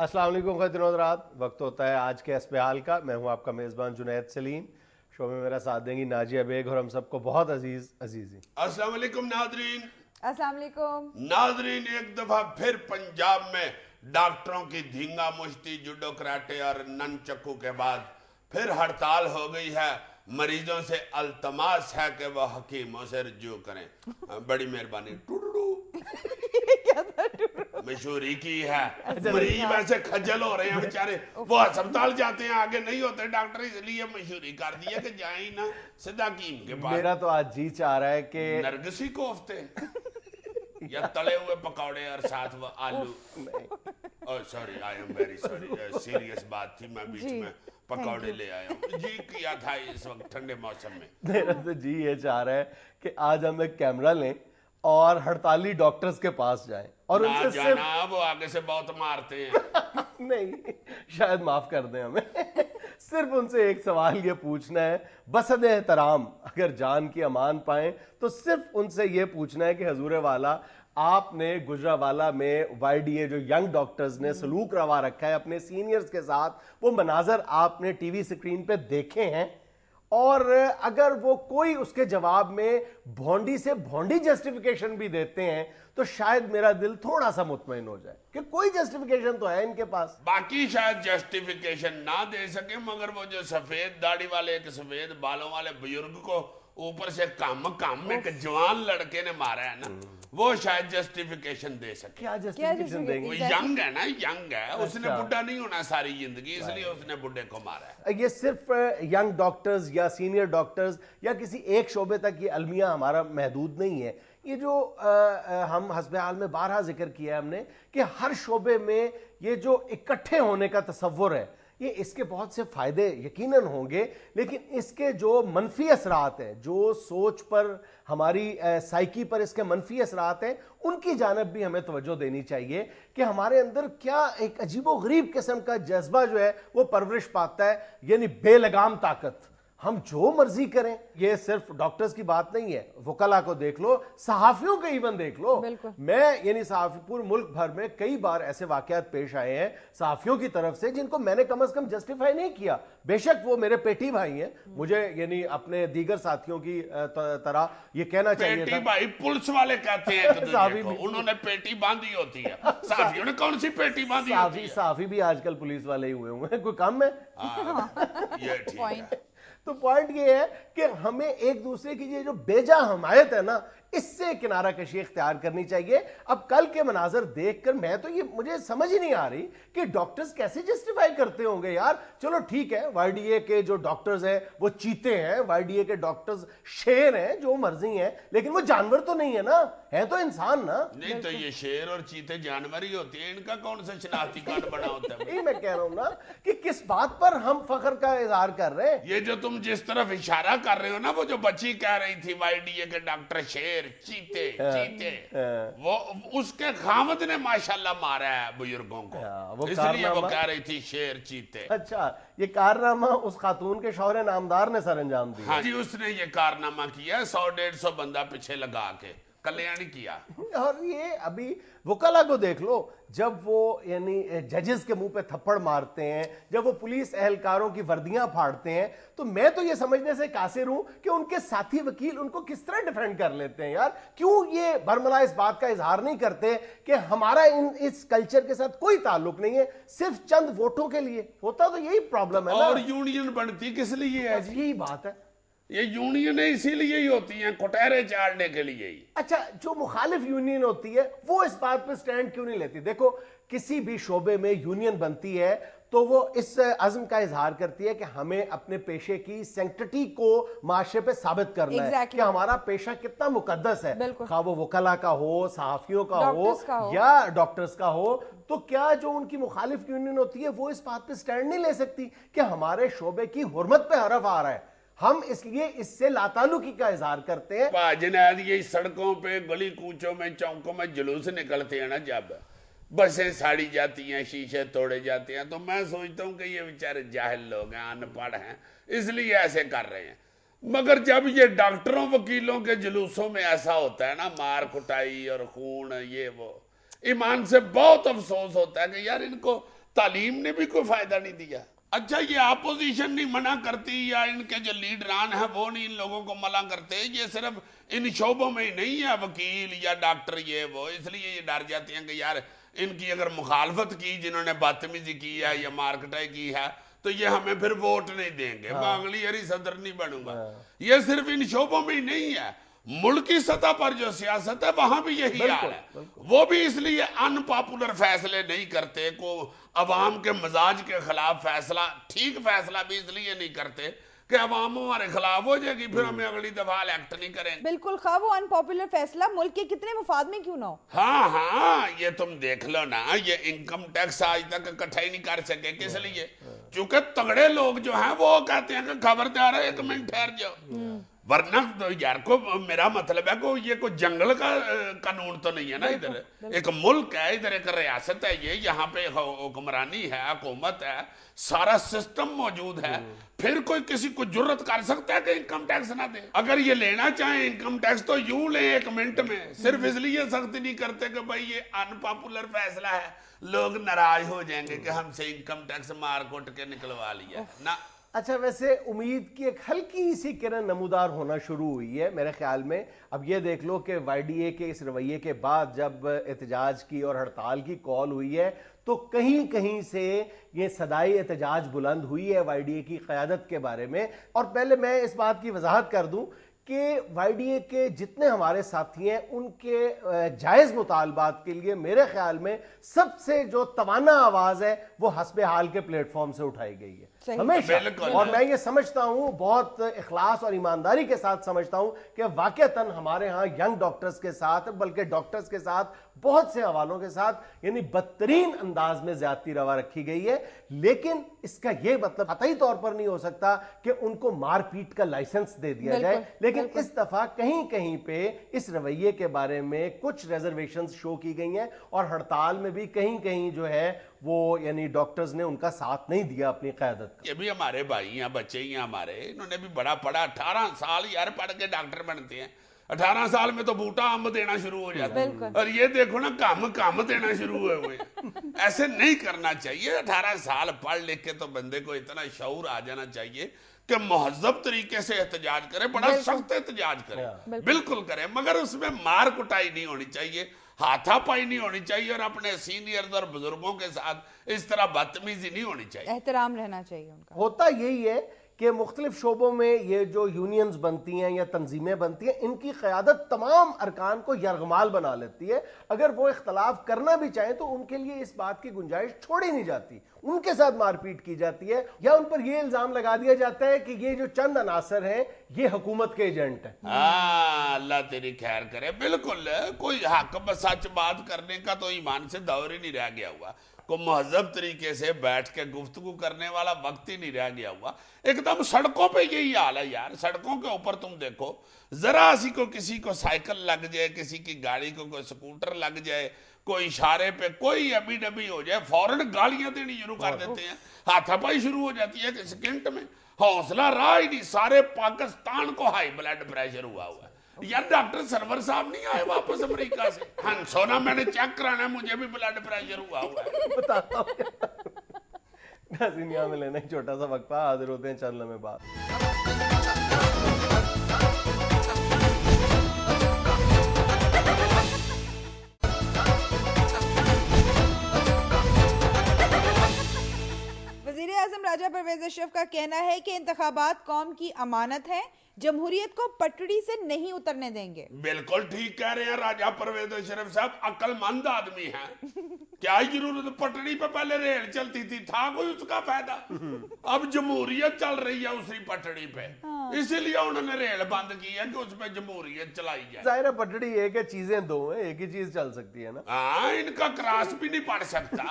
अस्सलाम वालेकुम ख़ातिन हज़रात, वक्त होता है आज के अस्पताल का। मैं हूं आपका मेज़बान जुनैद सलीम। शो में मेरा साथ देंगी नाजिया बेग और हम सबको बहुत अजीज़ी। अस्सलाम वालेकुम नादरीन। अस्सलाम वालेकुम नादरीन, एक दफा फिर पंजाब में डॉक्टरों की धींगा मुश्ती, जुडो कराटे और ननचक्कू के बाद फिर हड़ताल हो गई है। मरीजों से अल्तमास है कि वह हकीमों से रजू करें। बड़ी मेहरबानी। मशहूरी की है। मरीज वैसे खज्जल हो रहे हैं बेचारे, वो अस्पताल जाते हैं, आगे नहीं होते डॉक्टर, इसलिए मशहूरी कर दिया कि जाए ही ना सीधा हकीम के पास। मेरा तो आज जी चाह रहा है कि नरगिसी कोफ्ते या तले हुए पकौड़े और साथ वो आलू। Oh sorry, I am very sorry, serious बात थी, मैं बीच में पकौड़े ले आया हूँ। जी किया था इस वक्त ठंडे मौसम में। मेरा तो जी ये चाह रहा है कि आज हम एक कैमरा लें और हड़ताली डॉक्टर्स के पास जाएं और ना उनसे जाना, वो आगे से बहुत मारते हैं। नहीं, शायद माफ कर दें हमें। सिर्फ उनसे एक सवाल ये पूछना है, बसद एहतराम अगर जान की अमान पाएं तो सिर्फ उनसे ये पूछना है कि हजूर वाला, आपने गुजरावाला में YDA जो यंग डॉक्टर्स ने सलूक रवा रखा है अपने सीनियर्स के साथ, वो मनाजर आपने टीवी स्क्रीन पे देखे हैं? और अगर वो कोई उसके जवाब में भोंडी से भोंडी जस्टिफिकेशन भी देते हैं तो शायद मेरा दिल थोड़ा सा मुतमईन हो जाए कि कोई जस्टिफिकेशन तो है इनके पास। बाकी शायद जस्टिफिकेशन ना दे सके, मगर वो जो सफेद दाढ़ी वाले, एक सफेद बालों वाले बुजुर्ग को ऊपर से काम में एक जवान लड़के ने मारा है ना, वो शायद जस्टिफिकेशन दे सके। क्या जस्टिफिकेशन देंगे? वो यंग है ना, यंग है, उसने बुढ़ा नहीं होना सारी जिंदगी, इसलिए उसने बुढ़े को मारा है। ये सिर्फ यंग डॉक्टर्स या सीनियर डॉक्टर्स या किसी एक शोबे तक ये अलमिया हमारा महदूद नहीं है। ये जो हम हस्पताल में बारहा जिक्र किया है हमने कि हर शोबे में ये जो इकट्ठे होने का तसव्वुर है, ये इसके बहुत से फायदे यकीनन होंगे, लेकिन इसके जो मनफी असरात हैं, जो सोच पर, हमारी साइकी पर इसके मनफी असरात हैं, उनकी जानब भी हमें तवज्जो देनी चाहिए कि हमारे अंदर क्या एक अजीबो गरीब किस्म का जज्बा जो है वो परवरिश पाता है, यानी बेलगाम ताकत, हम जो मर्जी करें। ये सिर्फ डॉक्टर्स की बात नहीं है, वकला को देख लो, सहाफियों को इवन देख लो। मैं यानी सहाफी पूरे मुल्क भर में कई बार ऐसे वाकयात पेश आए हैं सहाफियों की तरफ से जिनको मैंने कम से कम जस्टिफाई नहीं किया। बेशक वो मेरे पेटी भाई हैं, मुझे यानी अपने दीगर साथियों की तरह ये कहना चाहिए पेटी भाई पुलिस वाले कहते हैं एक दूसरे को, उन्होंने पेटी बांधी होती है। सहाफियों ने कौन सी पेटी बांधी होती है? सहाफी भी आजकल पुलिस वाले ही हुए हैं, कोई कम है? ये ठीक है। तो पॉइंट ये है कि हमें एक दूसरे की ये जो बेजा हमायत है ना, इससे किनारा कशी इख्तियार करनी चाहिए। अब कल के मनाजर देखकर मैं तो ये मुझे समझ ही नहीं आ रही कि डॉक्टर्स कैसे जस्टिफाई करते होंगे यार। चलो ठीक है, YDA के जो डॉक्टर्स हैं वो चीते हैं, YDA के डॉक्टर्स शेर हैं, जो मर्जी हैं, लेकिन वो जानवर तो नहीं है ना, है तो इंसान ना। नहीं तो ये शेर और चीते जानवर ही होते हैं, इनका कौन सा शनाख्ती कार्ड बना होता है? मैं कह रहा हूं ना कि किस बात पर हम फख्र का इजहार कर रहे हैं। ये जो तुम जिस तरफ इशारा कर रहे हो ना, वो जो बच्ची कह रही थी YDA के डॉक्टर शेर चीते चीते, वो उसके खामद ने माशाल्लाह मारा है बुजुर्गों को, इसलिए वो कह रही थी शेर चीते। अच्छा, ये कारनामा उस खातून के शौहरे नामदार ने सर अंजाम दिया? हाँ जी, उसने ये कारनामा किया, 100-150 बंदा पीछे लगा के कल्याण किया। और ये अभी वकला को देख लो, जब वो यानी जजेस के मुंह पे थप्पड़ मारते हैं, जब वो पुलिस एहलकारों की वर्दियां फाड़ते हैं, तो मैं तो ये समझने से कासिर हूं कि उनके साथी वकील उनको किस तरह डिफेंड कर लेते हैं यार। क्यों ये बरमला इस बात का इजहार नहीं करते कि हमारा इस कल्चर के साथ कोई ताल्लुक नहीं है, सिर्फ चंद वोटों के लिए होता, तो यही प्रॉब्लम है ना। और यूनियन बनती किस लिए है? यही बात है, ये यूनियन इसीलिए ही होती हैं, कुटहरे चाड़ने के लिए ही। अच्छा, जो मुखालिफ यूनियन होती है वो इस बात पे स्टैंड क्यों नहीं लेती? देखो, किसी भी शोबे में यूनियन बनती है तो वो इस अज़्म का इजहार करती है कि हमें अपने पेशे की सैंक्टिटी को माशरे पे साबित करना है कि हमारा पेशा कितना मुकद्दस है, खा वो वकला का हो, सहाफियों का हो या डॉक्टर्स का हो। तो क्या जो उनकी मुखालिफ यूनियन होती है वो इस बात पे स्टैंड नहीं ले सकती कि हमारे शोबे की हुर्मत पे हरफ आ रहा है, हम इसलिए इससे लातालुकी का इजहार करते हैं? जनाब, ये सड़कों पे, गली कूचों में, चौकों में जुलूस निकलते हैं ना, जब बसें साड़ी जाती हैं, शीशे तोड़े जाते हैं, तो मैं सोचता हूँ कि ये बेचारे जाहिल लोग हैं, अनपढ़ हैं, इसलिए ऐसे कर रहे हैं। मगर जब ये डॉक्टरों वकीलों के जुलूसों में ऐसा होता है ना, मार कुटाई और खून, ये वो, ईमान से बहुत अफसोस होता है कि यार इनको تعلیم نے بھی کوئی فائدہ نہیں دیا. اچھا یہ اپوزیشن نہیں منع کرتی یا ان کے جو لیڈران ہیں وہ نہیں ان لوگوں کو منع کرتے, یہ صرف ان شعبوں میں ہی نہیں ہے, وکیل یا ڈاکٹر یہ وہ, اس لیے یہ ڈر جاتے ہیں کہ یار ان کی اگر مخالفت کی جنہوں نے بدتمیزی کی ہے یا مارکٹائی کی ہے تو یہ ہمیں پھر ووٹ نہیں دیں گے, میں اگلی ہری صدر نہیں بنوں گا. یہ صرف ان شعبوں میں ہی نہیں ہے, ملکی سطح پر جو سیاست ہے وہاں بھی یہی حال ہے. وہ بھی اس لیے ان پاپولر فیصلے نہیں کرتے, کو عوام کے مزاج کے خلاف فیصلہ, ٹھیک فیصلہ بھی اس لیے نہیں کرتے کہ عوام ہمارے خلاف ہو جائے گی پھر ہمیں اگلی دفعہ الیکٹ نہیں کریں گے. بالکل, خواہ وہ ان پاپولر فیصلہ ملک کے کتنے مفاد میں کیوں نہ ہو. ہاں یہ تم دیکھ لو نا, یہ انکم ٹیکس آج تک اکٹھا ہی نہیں کر سکے. کس لیے؟ چونکہ تگڑے لوگ جو ہیں وہ کہتے ہیں کہ خبردار ہے 1 منٹ ٹھہر جاؤ, ورنہ یار کو میرا مطلب ہے کہ یہ کوئی جنگل کا قانون تو نہیں ہے نا, ادھر ایک ملک ہے, ادھر ایک ریاست ہے, یہاں پہ حکمرانی ہے, حکومت ہے, سارا سسٹم موجود ہے. پھر کوئی کسی کو جرت کر سکتا ہے کہ انکم ٹیکس نہ دے؟ اگر یہ لینا چاہیں انکم ٹیکس تو یوں لیں 1 منٹ میں, صرف اس لیے سختی نہیں کرتے کہ بھائی یہ ان پاپولر فیصلہ ہے, لوگ ناراض ہو جائیں گے کہ ہم سے انکم ٹیکس مار کوٹ کے نکلوا لیا نا. اچھا ویسے امید کی ایک ہلکی سی کرن نمودار ہونا شروع ہوئی ہے میرے خیال میں. اب یہ دیکھ لو کہ وائی ڈی اے کے اس رویے کے بعد جب احتجاج کی اور ہڑتال کی کال ہوئی ہے تو کہیں کہیں سے یہ صدائی احتجاج بلند ہوئی ہے وائی ڈی اے کی قیادت کے بارے میں. اور پہلے میں اس بات کی وضاحت کر دوں کہ وائی ڈی اے کے جتنے ہمارے ساتھی ہیں ان کے جائز مطالبات کے لیے میرے خیال میں سب سے جو توانا آواز ہے وہ حسب حال کے پلیٹ فارم سے اٹھائی گئی ہے ہمیشہ. اور میں یہ سمجھتا ہوں, بہت اخلاص اور ایمانداری کے ساتھ سمجھتا ہوں کہ واقعتاً ہمارے ہاں ینگ ڈاکٹرز کے ساتھ, بلکہ ڈاکٹرز کے ساتھ, بہت سے حوالوں کے ساتھ یعنی بدترین انداز میں زیادتی روا رکھی گئی ہے. لیکن اس کا یہ مطلب قطعی طور پر نہیں ہو سکتا کہ ان کو مار پیٹ کا لائسنس دے دیا جائے. لیکن اس دفعہ کہیں کہیں پہ اس رویے کے بارے میں کچھ ریزرویشنز شو کی گئی ہیں اور ہڑتال میں بھی کہیں کہیں جو ہے وہ یعنی ڈاکٹرز نے ان کا ساتھ نہیں دیا اپنی قیادت کا. یہ بھی ہمارے بھائی ہیں, بچے ہی ہیں ہمارے, انہوں نے بھی بڑا پڑھا, 18 سال یار پڑھ کے ڈاکٹر بنتے ہیں. 18 سال میں تو بوٹا امب دینا شروع ہو جاتا ہے, اور یہ دیکھو نا کام دینا شروع ہوئے. ایسے نہیں کرنا چاہیے. 18 سال پڑھ لکھ کے تو بندے کو اتنا شعور آ جانا چاہیے کہ مہذب طریقے سے احتجاج کرے, بڑا سخت احتجاج کرے, بالکل کرے, مگر اس میں مار کٹائی نہیں ہونی چاہیے, ہاتھا پائی نہیں ہونی چاہیے, اور اپنے سینئرز اور بزرگوں کے ساتھ اس طرح بدتمیزی نہیں ہونی چاہیے. احترام رہنا چاہیے ان کا. ہوتا یہی ہے کہ مختلف شعبوں میں یہ جو یونینز بنتی ہیں یا تنظیمیں بنتی ہیں ان کی قیادت تمام ارکان کو یرغمال بنا لیتی ہے. اگر وہ اختلاف کرنا بھی چاہیں تو ان کے لیے اس بات کی گنجائش چھوڑی نہیں جاتی, ان کے ساتھ مار پیٹ کی جاتی ہے, یا ان پر یہ الزام لگا دیا جاتا ہے کہ یہ جو چند عناصر ہیں یہ حکومت کے ایجنٹ ہیں. اللہ تیری خیر کرے. بالکل, کوئی حق سچ بات کرنے کا تو ایمان سے دور ہی نہیں رہ گیا ہوا, کو مہذب طریقے سے بیٹھ کے گفتگو کرنے والا وقت ہی نہیں رہ گیا ہوا. ایک دم سڑکوں پہ یہی حال ہے یار. سڑکوں کے اوپر تم دیکھو, ذرا سی کو کسی کو سائیکل لگ جائے, کسی کی گاڑی کو کوئی سکوٹر لگ جائے, کوئی اشارے پہ کوئی ابھی ڈبی ہو جائے, فوراً گالیاں دینی شروع کر دیتے ہیں, ہاتھا پائی شروع ہو جاتی ہے کہ سیکنڈ میں. حوصلہ رہا ہی نہیں, سارے پاکستان کو ہائی بلڈ پریشر ہوا ہے. یار ڈاکٹر سرور صاحب نہیں آئے واپس امریکہ سے؟ سونا میں نے چیک کرانا ہے, مجھے بھی بلڈ پریشر ہوا ہے. بتاتا ہوں. ناظرین یہاں میں لینا ایک چھوٹا سا وقفہ, حاضر ہوتے ہیں چند لمحے بعد. وزیر اعظم راجہ پرویز اشرف کا کہنا ہے کہ انتخابات قوم کی امانت ہیں, جمہوریت کو پٹڑی سے نہیں اترنے دیں گے. بالکل ٹھیک کہہ رہے ہیں راجہ پرویز اشرف صاحب, عقل مند آدمی ہیں. کیا ضرورت, پٹڑی پہ پہلے ریل چلتی تھی, تھا کوئی اس کا فائدہ؟ اب جمہوریت چل رہی ہے اسی پٹڑی پہ, اسی لیے انہوں نے ریل بند کی ہے کہ اس پہ جمہوریت چلائی جائے. ظاہر ہے پٹڑی ایک ہے, چیزیں دو ہیں, ایک ہی چیز چل سکتی ہے نا. ہاں, ان کا کراس بھی نہیں پڑ سکتا,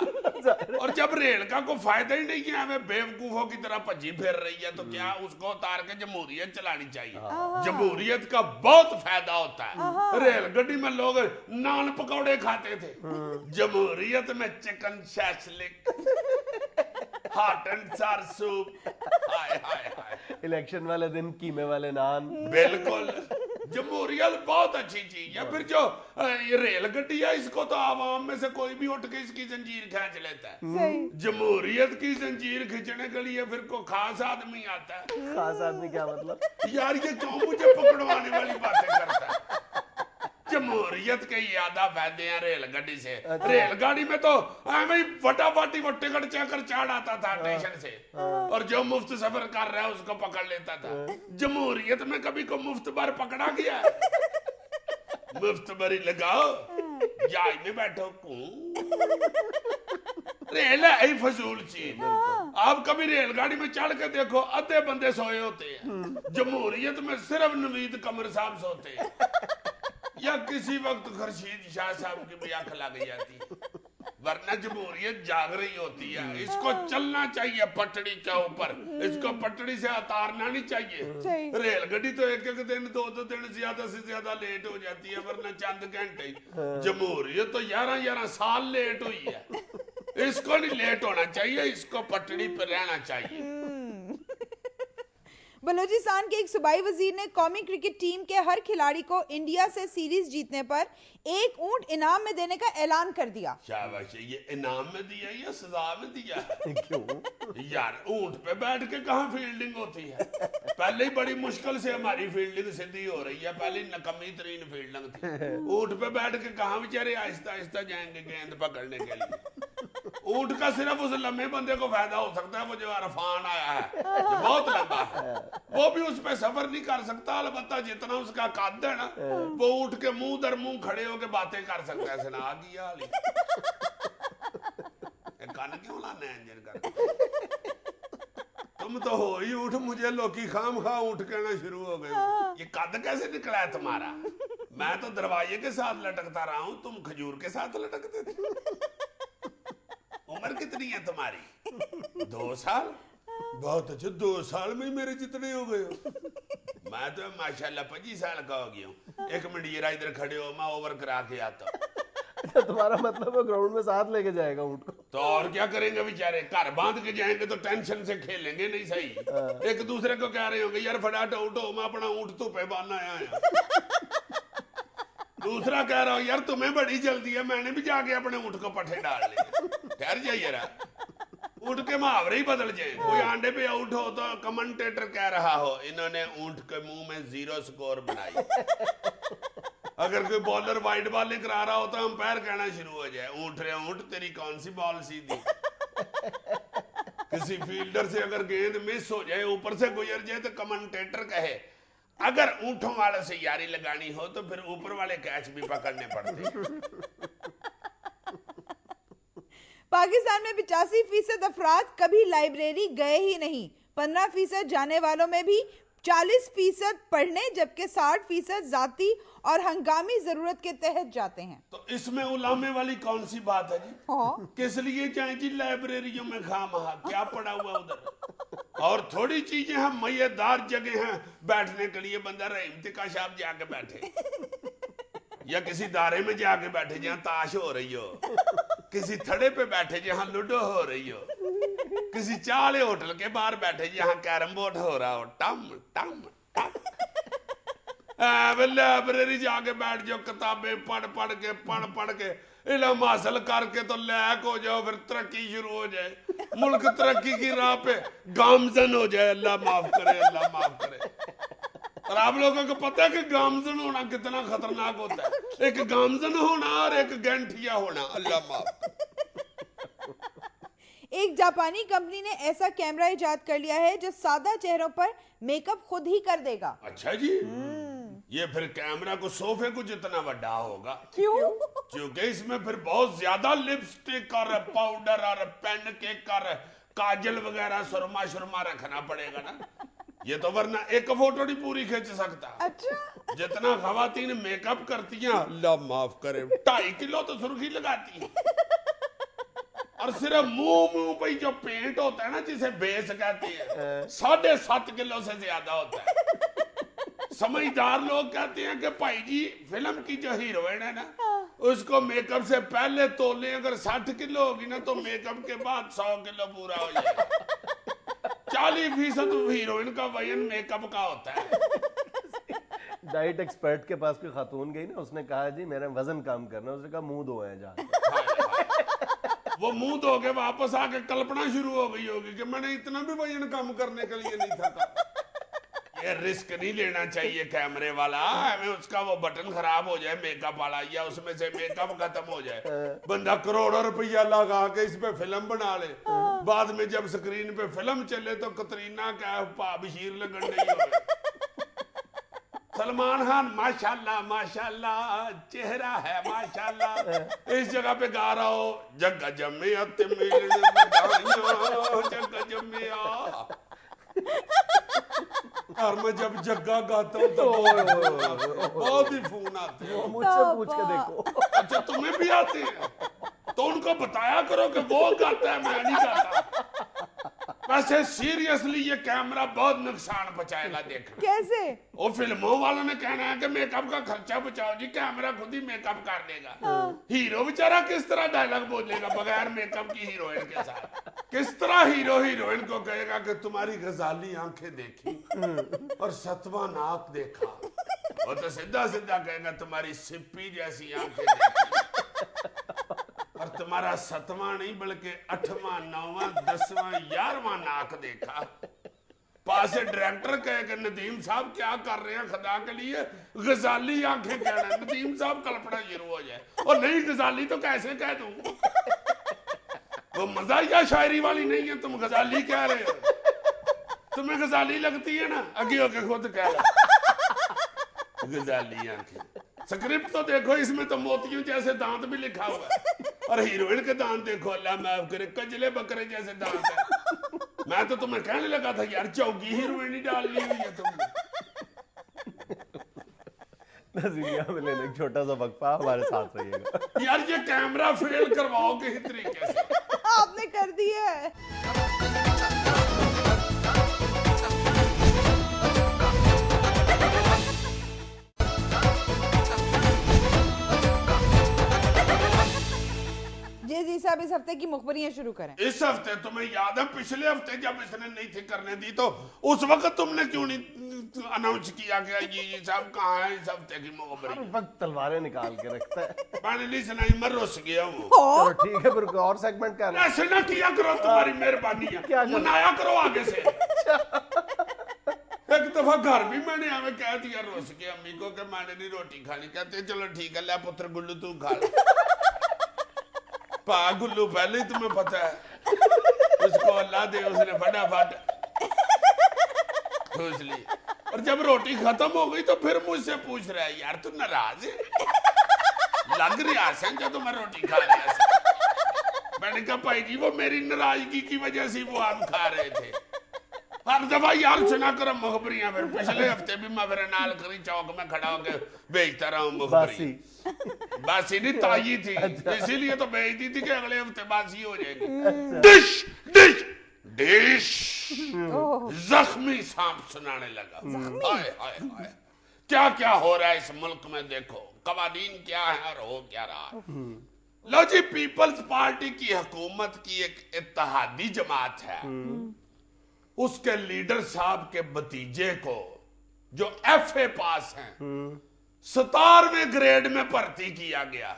اور جب ریل کا کوئی فائدہ ہی نہیں ہے, ہمیں بیوقوفوں کی طرح بھجی پھر رہی ہے, تو کیا اس کو اتار کے جمہوریت چلانی چاہیے؟ جمہوریت کا بہت فائدہ ہوتا ہے. ریل گڈی میں لوگ نان پکوڑے کھاتے تھے, جمہوریت میں چکن شیشلک, ہاٹ اینڈ سار سوپ, ہائے ہائے ہائے, الیکشن والے دن قیمے والے نان. بالکل. जमहूरियत बहुत अच्छी चीज है। फिर जो ये रेल गड्डी है, इसको तो आवाम में से कोई भी उठ के इसकी जंजीर खींच लेता है। सही। जमहूरियत की जंजीर खींचने के लिए फिर को खास आदमी आता है। खास आदमी क्या मतलब? यार ये क्यों मुझे पकड़वाने वाली बातें करता है? जमहूरियत के ज्यादा फायदे हैं रेलगाड़ी से। रेलगाड़ी में तो हमें फटाफटी वो टिकट चेकर चाड़ आता था स्टेशन से, और जो मुफ्त सफर कर रहा है उसको पकड़ लेता था। जमहूरियत में कभी को मुफ्त बार पकड़ा गया? मुफ्त बारी लगाओ, जहाज में बैठो, रेल है ही फजूल चीज। आप कभी रेलगाड़ी में चढ़ के देखो, आधे बंदे सोए होते हैं। जमहूरियत में सिर्फ नवीद कमर साहब सोते हैं, या किसी वक्त खर्शीद शाह साहब की भी आंख लग जाती है, वरना जमहूरियत जाग रही होती है। इसको चलना चाहिए पटड़ी के ऊपर, इसको पटड़ी से उतारना नहीं चाहिए। रेलगाड़ी तो एक एक दिन, दो दो दिन ज्यादा से ज्यादा लेट हो जाती है, वरना चंद घंटे। जमहूरियत तो 11-11 साल लेट हुई है। इसको नहीं लेट होना चाहिए, इसको पटड़ी पर रहना चाहिए। बलूचिस्तान के एक सूबाई वजीर ने कौमी क्रिकेट टीम के हर खिलाड़ी को इंडिया से सीरीज जीतने पर एक ऊंट इनाम में देने का ऐलान कर दिया। शाबाश, ये इनाम में दिया या सजा में दिया? क्यों यार ऊंट पे बैठ के कहाँ फील्डिंग होती है? पहले ही बड़ी मुश्किल से हमारी फील्डिंग सीधी हो रही है, पहले नकमी तरीन फील्डिंग थी। ऊंट पे बैठ के कहाँ बेचारे आहिस्ता आहिस्ता जाएंगे गेंद पकड़ने के लिए? ऊंट का सिर्फ उस लंबे बंदे को फायदा हो सकता है, वो जो अरफान आया है, जो बहुत लंबा है, वो भी उस पे सफर नहीं कर सकता। अलबत्ता जितना उसका कद है ना, वो ऊंट के मुंह दर मुंह खड़े होके बातें कर सकता है। सुना गया कान क्यों लाना है इंजन कर? तुम तो हो ही ऊंट, मुझे लोकी खाम खा ऊंट कहना शुरू हो गए। ये कद कैसे निकला है तुम्हारा? मैं तो दरवाजे के साथ लटकता रहा हूं, तुम खजूर के साथ लटकते थे। उम्र कितनी है तुम्हारी? 2 साल? बहुत अच्छे, 2 साल में ही मेरे जितने हो गए हो। मैं तो माशाल्लाह 25 साल का हो गया हूँ। 1 मिनट जरा इधर खड़े हो, मैं ओवर करा के आता हूँ। अच्छा, तुम्हारा मतलब है ग्राउंड में साथ लेके जाएगा ऊंट को? तो और क्या करेंगे बेचारे? घर बांध के जाएंगे तो टेंशन से खेलेंगे नहीं। सही एक दूसरे को कह रहे होंगे, यार फटाफट उठो, मैं अपना ऊंट तो पे बांधना आया। दूसरा कह रहा हूं, यार तुम्हें बड़ी जल्दी है, मैंने भी जाके अपने ऊंट को पट्टे डाल लिए। ठहर जाइए रहा, ऊंट के मुहावरे ही बदल जाए। कोई आंडे पे आउट हो तो कमेंटेटर कह रहा हो, इन्होंने ऊंट के मुंह में 0 स्कोर बनाई। अगर कोई बॉलर वाइड बॉलिंग करा रहा हो तो अंपायर कहना शुरू हो जाए, ऊंट रे ऊंट, तेरी कौन सी बॉल सीधी। किसी फील्डर से अगर गेंद मिस हो जाए, ऊपर से गुजर जाए, तो कमेंटेटर कहे, अगर ऊंटों वाले से यारी लगानी हो तो फिर ऊपर वाले कैच भी पकड़ने पड़ते। पाकिस्तान में 85% अफराद कभी लाइब्रेरी गए ही नहीं। 15% जाने वालों में भी 40% पढ़ने, जबकि 60% जाती और हंगामी जरूरत के तहत जाते हैं। तो इसमें उलामे वाली कौन सी बात है जी? किस लिए जाए जी लाइब्रेरियों में खामखा? क्या पड़ा हुआ उधर? और थोड़ी चीजें हैं, मयेदार जगह हैं बैठने के लिए, बंदा रहमतिका साहब जाके बैठे, या किसी दारे में जाके बैठे जहाँ ताश हो रही हो, किसी थड़े पे बैठे जहाँ लूडो हो रही हो, किसी चाले होटल के बाहर बैठे जहाँ कैरम बोर्ड हो रहा हो। टम टम टम। लाइब्रेरी जाके बैठ जाओ, किताबें पढ़ के इल्म हासिल करके तो लायक हो जाओ, फिर तरक्की शुरू हो जाए, मुल्क तरक्की की राह पे गामजन हो जाए। अल्लाह माफ करे, अल्लाह माफ करे। और आप लोगों को पता है कि गामजन होना कितना खतरनाक होता है? एक गामजन होना और एक गैंठिया होना। अल्लाह माफ। एक जापानी कंपनी ने ऐसा कैमरा इजाद कर लिया है जो सादा चेहरों पर मेकअप खुद ही कर देगा। अच्छा जी, ये फिर कैमरा को सोफे को जितना बड़ा होगा। क्यों? क्योंकि इसमें फिर बहुत ज्यादा लिपस्टिक और पाउडर और पेन केक और काजल वगैरह सुरमा रखना पड़ेगा ना। ये तो वरना एक फोटो नहीं पूरी खींच सकता। अच्छा। जितना खवातीन मेकअप करती हैं, अल्लाह माफ करे, 2.5 किलो तो सुर्खी लगाती हैं। और सिर्फ मुंह पे जो पेंट होता है ना, जिसे बेस कहते हैं, 7.5 किलो से ज्यादा होता है। समझदार लोग कहते हैं कि भाई जी, फिल्म की जो हीरोइन है ना, उसको मेकअप से पहले तोले, अगर 60 किलो होगी ना तो मेकअप के बाद 100 किलो पूरा हो जाएगा। 40% हीरोइन का वजन मेकअप का होता है। ڈائٹ ایکسپرٹ کے پاس کوئی خاتون گئی نا, اس نے کہا جی میرا وزن کم کرنا, اس نے کہا منہ دھوئے جا کے. وہ منہ دھو کے واپس آ کے کلپنا شروع ہو گئی ہوگی کہ میں نے اتنا بھی وزن کم کرنے کے لیے نہیں تھا. یہ رسک نہیں لینا چاہیے کیمرے والا, ہمیں اس کا وہ بٹن خراب ہو جائے میک اپ والا, یا اس میں سے میک اپ ختم ہو جائے, بندہ کروڑوں روپیہ لگا کے اس پہ فلم بنا لے, بعد میں جب سکرین پہ فلم چلے تو کترینہ کا بشیر لگن نہیں ہوئے. سلمان خان ماشاءاللہ ماشاءاللہ چہرہ ہے ماشاءاللہ, اس جگہ پہ گا رہا ہو جگہ جمعیت ملن بدائیاں جگہ جمعیاں, اور میں جب جگہ گاتا ہوں تو بہت ہی فون آتے ہیں. مجھ سے پوچھ کے دیکھو. اچھا تمہیں بھی آتے ہیں تو ان کو بتایا کرو کہ وہ گاتا ہے میں نہیں گاتا. ویسے سیریسلی یہ کیمرہ بہت نقصان بچائے گا. دیکھنا کیسے؟ وہ فلموں والوں نے کہنا ہے کہ میک اپ کا خرچہ بچاؤ جی, کیمرہ خود ہی میک اپ کر دے گا. ہیرو بیچارہ کس طرح ڈائلاگ بولے گا بغیر میک اپ کی ہیروئن کے ساتھ؟ کس طرح ہیرو ہیروئن کو کہے گا کہ تمہاری غزالی آنکھیں دیکھی اور ستواں ناک دیکھا, وہ تو سیدھا سیدھا کہے گا تمہاری سپی جیسی آنکھیں دیکھی اور تمہارا 7واں نہیں بلکہ 8واں 9واں 10واں 11واں ناک دیکھا. پاس سے ڈائریکٹر کہے کہ ندیم صاحب کیا کر رہے ہیں خدا کے لیے, غزالی آنکھیں کہہ رہے ہیں. ندیم صاحب کلپنا شروع ہو جائے, اور نہیں غزالی تو کیسے کہہ دوں, وہ مزاحیہ شاعری والی نہیں ہے, تم غزالی کہہ رہے ہو. تمہیں غزالی لگتی ہے نا, آگے ہو کے خود کہہ رہا غزالی آنکھیں. سکرپٹ تو دیکھو, اس میں تو موتیوں جیسے دانت بھی لکھا ہوا ہے, اور ہیروئن کے دانت دیکھو اللہ معاف کرے کجلے بکرے جیسے دانت ہے. میں تو تمہیں کہنے لگا تھا یار چوکی ہیروئن ہی ڈال لی ہوئی ہے تم نے. نظریہ میں لینے ایک چھوٹا سا وقفہ, ہمارے ساتھ رہیے گا. یار یہ کیمرہ فیل کرواؤ کسی طریقے سے. آپ نے کر دی ہے. جی صاحب اس ہفتے کی مخبریاں شروع کریں. اس ہفتے تمہیں یاد ہے پچھلے ہفتے جب اس نے نہیں تھی کرنے دی تو اس وقت تم نے کیوں نہیں اناؤنس کیا کہ جی صاحب کہاں ہے اس ہفتے کی مخبری؟ ہر وقت تلواریں نکال کے رکھتا ہے. میں نے نہیں سنائی, میں رس گیا ہوں. چلو ٹھیک ہے پھر کوئی اور سیگمنٹ کر رہے ایسے نہ کیا کرو, تمہاری مہربانی ہے, منایا کرو آگے سے. ایک دفعہ گھر بھی میں نے ہمیں کہہ دیا روس کے امی کو کہ میں نے نہیں روٹی کھانی, کہتے چلو ٹھیک ہے لے پتر گلو تو کھا لے. پا گلو پہلے ہی تمہیں پتہ ہے, اس کو اللہ دے اس نے فٹافٹ ٹھوس لی, اور جب روٹی ختم ہو گئی تو پھر مجھ سے پوچھ رہا ہے یار تو ناراض ہے, لگ رہا ہے جو تمہیں روٹی کھا رہا ہے. میں نے کہا بھائی جی وہ میری ناراضگی کی وجہ سے وہ آپ کھا رہے تھے. ہر دفعہ یار سنا کرو مخبریاں. پھر پچھلے ہفتے بھی میں میرے نال کری چوک میں کھڑا ہو کے بیچتا رہا ہوں مخبری. باسی نہیں تائی تھی, اسی لیے تو بیچتی تھی کہ اگلے ہفتے باسی ہو جائے گی. ڈش ڈش ڈش زخمی سانپ سنانے لگا. ہائے ہائے ہائے, کیا کیا ہو رہا ہے اس ملک میں, دیکھو قوانین کیا ہے اور ہو کیا رہا ہے. لو جی, پیپلز پارٹی کی حکومت کی ایک اتحادی جماعت ہے, اس کے لیڈر صاحب کے بھتیجے کو جو ایف اے پاس ہیں 17ویں گریڈ میں بھرتی کیا گیا,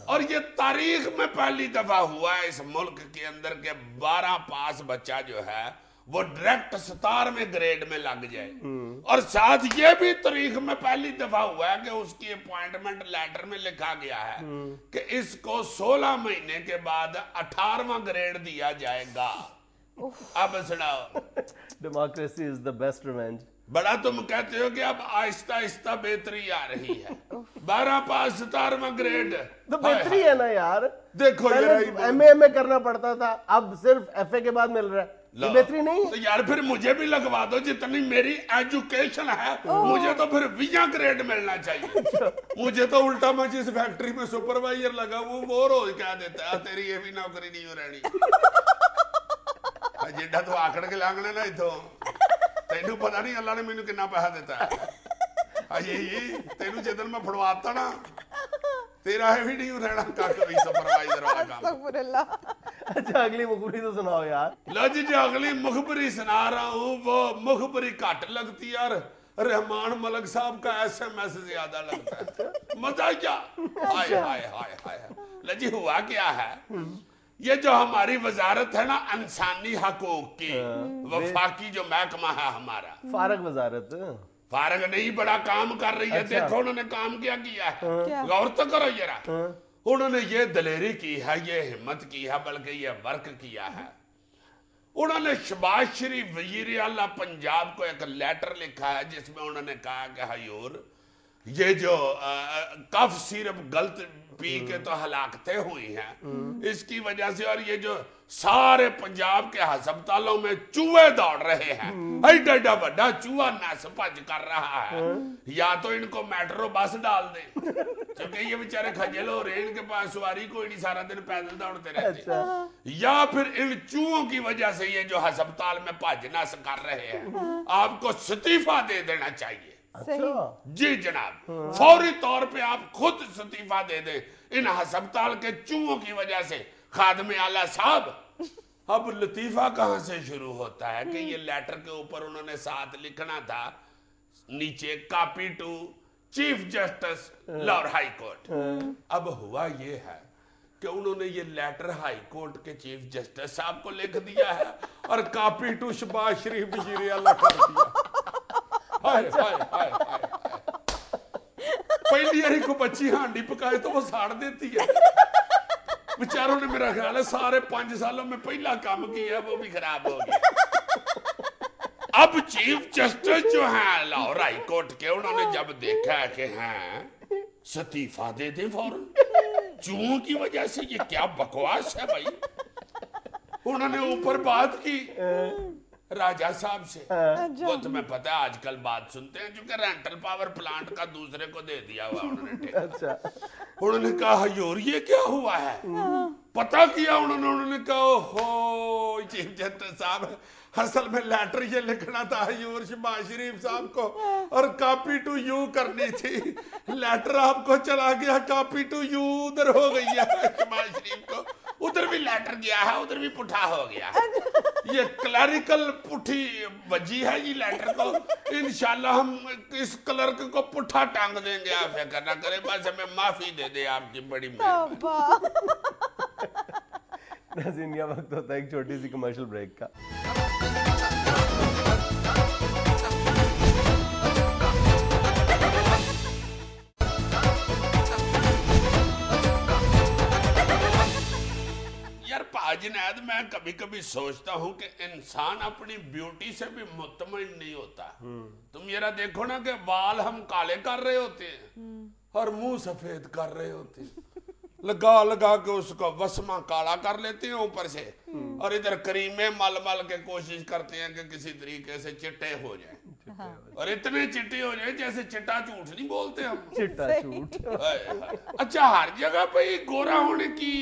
اور یہ تاریخ میں پہلی دفعہ ہوا ہے اس ملک کے اندر کہ 12 پاس بچہ جو ہے وہ ڈائریکٹ 17ویں گریڈ میں لگ جائے. اور ساتھ یہ بھی تاریخ میں پہلی دفعہ ہوا ہے کہ اس کی اپوائنٹمنٹ لیٹر میں لکھا گیا ہے کہ اس کو 16 مہینے کے بعد 18واں گریڈ دیا جائے گا. اب سناؤ, democracy is the best revenge. بڑا تم کہتے ہو کہ اب آہستہ آہستہ بہتری آ رہی ہے. 12 پاس 17واں گریڈ تو بہتری ہے نا یار. دیکھو ایم اے کرنا پڑتا تھا, اب صرف ایف اے کے بعد مل رہا ہے, یہ بہتری نہیں ہے. تو یار پھر مجھے بھی لگوا دو, جتنی میری ایجوکیشن ہے مجھے تو پھر 20 گریڈ ملنا چاہیے. مجھے تو الٹا میں جس فیکٹری میں سپروائزر لگا وہ روز کہہ دیتا ہے تیری یہ بھی نوکری نہیں ہو رہی. جیڈا تو آکڑ کے لانگنے نا اتھو, تینو پتا نہیں اللہ نے مینو کنا پیسہ دیتا ہے. تینو جدن میں پھڑواتا نا تیرا ہے بھی نہیں رہنا کاکوی سپروائزر والا کام. استغفر اللہ. اچھا اگلی مخبری تو سناؤ یار. لو جی جو اگلی مخبری سنا رہا ہوں وہ مخبری کٹ لگتی یار, रहमान मलिक साहब का SMS ज्यादा लगता है। मजा क्या, हाय हाय हाय हाय। लजी हुआ क्या है, ये जो हमारी वजारत है ना इंसानी हकूक की, वफाकी जो महकमा है हमारा, फारग वजारत, फारग नहीं बड़ा काम कर रही है। देखो उन्होंने काम क्या किया है, गौर तो करो जरा। उन्होंने ये दलेरी की है, ये हिम्मत की है, बल्कि ये वर्क किया है। उन्होंने शहबाज शरीफ वजीर आला पंजाब को एक लेटर लिखा है जिसमें उन्होंने कहा कि हजूर ये जो कफ सिरप गलत पी के तो हलाकतें हुई हैं इसकी वजह से, और ये जो सारे पंजाब के हस्पतालों में चूहे दौड़ रहे हैं, एडा बड़ा चूहा नस भज कर रहा है, या तो इनको मेट्रो बस डाल दे क्योंकि ये बेचारे खजल हो रहे हैं, इनके पास सवारी कोई नहीं, सारा दिन पैदल दौड़ते रहते, या फिर इन चूहों की वजह से ये जो हस्पताल में भज नस कर रहे हैं, आपको इस्तीफा दे देना चाहिए। जी जनाब, फौरी तौर पे आप खुद इस्तीफा दे दें इन हस्पताल के चूहों की वजह से। खादमे आला साहब, अब लतीफा कहां से शुरू होता है कि ये लेटर के ऊपर उन्होंने साथ लिखना था नीचे copy to chief justice Lahore high court. अब हुआ ये है कि उन्होंने ये लेटर हाई कोर्ट के चीफ जस्टिस साहब को लिख दिया है और कॉपी टू शहबाज शरीफ वजीर आला कर दिया। हाय हाय हाय हाय। पहली बारी को बच्ची हांडी पकाए तो वो साड़ देती है। बेचारों ने मेरा ख्याल है सारे 5 सालों में पहला काम किया वो भी खराब हो गया। अब चीफ जस्टिस जो है लाहौर हाई कोर्ट के, उन्होंने जब देखा कि हैं इस्तीफा दे दे फौरन, चूहों की वजह से, ये क्या बकवास है भाई। उन्होंने ऊपर बात की राजा साहब से, वो तुम्हें पता है आजकल बात सुनते हैं क्योंकि रेंटल पावर प्लांट का दूसरे को दे दिया हुआ उन्होंने। अच्छा। उन्होंने कहा हजूर ये क्या हुआ है, पता किया उन्होंने कहा हो चीफ जस्टिस साहब असल में लेटर ये लिखना था हजूर शहबाज शरीफ साहब को और कॉपी टू यू करनी थी, लेटर आपको चला गया, कॉपी टू यू उधर हो गई है शहबाज शरीफ को, उधर भी लेटर गया है, उधर भी पुठा हो गया है। ये क्लरिकल पुठी वजी है ये लेटर को, इंशाल्लाह हम इस क्लर्क को पुठा टांग देंगे, आप फिक्र ना करें, बस हमें माफी दे दे आपकी बड़ी मेहरबानी। नाज़रीन, यह वक्त होता है एक छोटी सी कमर्शियल ब्रेक का। जुनैद, मैं कभी कभी सोचता हूँ कि इंसान अपनी ब्यूटी से भी मुतमईन नहीं होता। तुम जरा देखो ना कि बाल हम काले कर रहे होते हैं और मुंह सफेद कर रहे होते हैं, लगा लगा के उसको वसमा काला कर लेते हैं ऊपर से, और इधर करीमे मल मल के कोशिश करते हैं कि किसी तरीके से चिट्टे हो जाए, और इतने चिट्टे हो जाए जैसे चिट्टा झूठ नहीं बोलते हम, चिट्टा झूठ। अच्छा, हर जगह पे गोरा होने की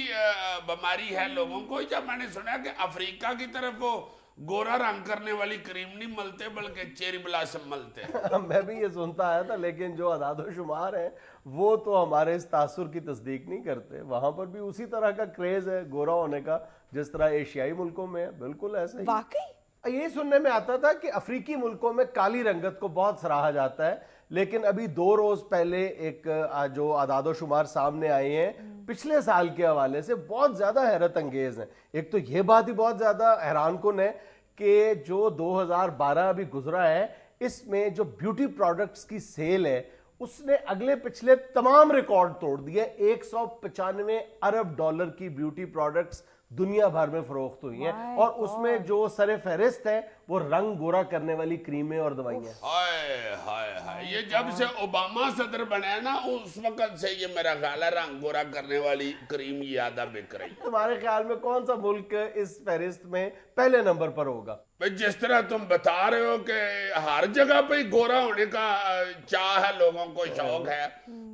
बीमारी है लोगों को, या मैंने सुना कि अफ्रीका की तरफ वो गोरा रंग करने वाली क्रीम नहीं मलते बल्कि चेरी ब्लॉसम मलते हैं। मैं भी ये सुनता आया था, लेकिन जो अदाद शुमार है वो तो हमारे इस तासुर की तस्दीक नहीं करते। वहां पर भी उसी तरह का क्रेज है गोरा होने का जिस तरह एशियाई मुल्कों में है, बिल्कुल ऐसा ही। वाकई ये सुनने में आता था कि अफ्रीकी मुल्कों में काली रंगत को बहुत सराहा जाता है, लेकिन अभी 2 रोज पहले एक जो आदादो शुमार सामने आए हैं पिछले साल के हवाले से बहुत ज्यादा हैरत अंगेज है। एक तो ये बात ही बहुत ज्यादा हैरान कुन है कि जो 2012 अभी गुजरा है, इसमें जो ब्यूटी प्रोडक्ट्स की सेल है उसने अगले पिछले तमाम रिकॉर्ड तोड़ दिए। 195 अरब डॉलर की ब्यूटी प्रोडक्ट्स दुनिया भर में फरोख्त हुई हैं, और उसमें जो सरे फहरिस्त है वो रंग गोरा करने वाली क्रीमें और दवाइयां। हाय हाय हाय, ये जब से ओबामा सदर बने ना उस वक्त से ये मेरा ख्याल है रंग गोरा करने वाली क्रीम ज्यादा बिक रही। तुम्हारे ख्याल में कौन सा मुल्क इस फहरिस्त में पहले नंबर पर होगा? जिस तरह तुम बता रहे हो कि हर जगह पे गोरा होने का चाह है, लोगों को शौक है,